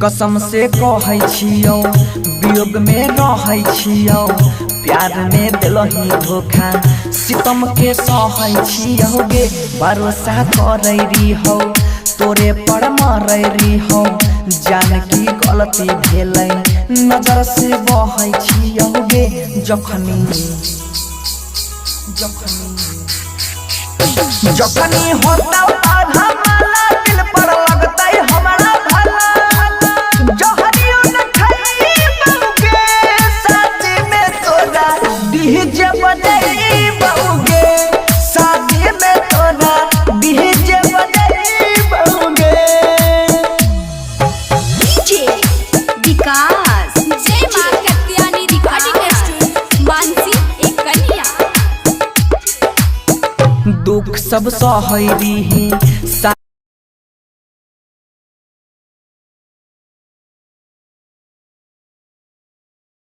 कसम से कहै छियौ वियोग में रहै छियौ प्यार में दिलही धोखा सितम के सहै छियौ गे भरोसा करै रहिहौ तोरे पर मरै रहिहौ जान की गलती भेलै नजर से बहै छियौ गे जखनी होता आधा माला दिल पर लगतै हमरा भला जहरियो न खाई बहुगे साथी में तोरा डीजे बजै बहुगे साथी में तोरा डीजे बजै बहुगे। डीजे विकास जय मां कत्यानी रिकॉर्डिंग स्टूडियो मानसी एक कन्या। दुख सब सहै रही।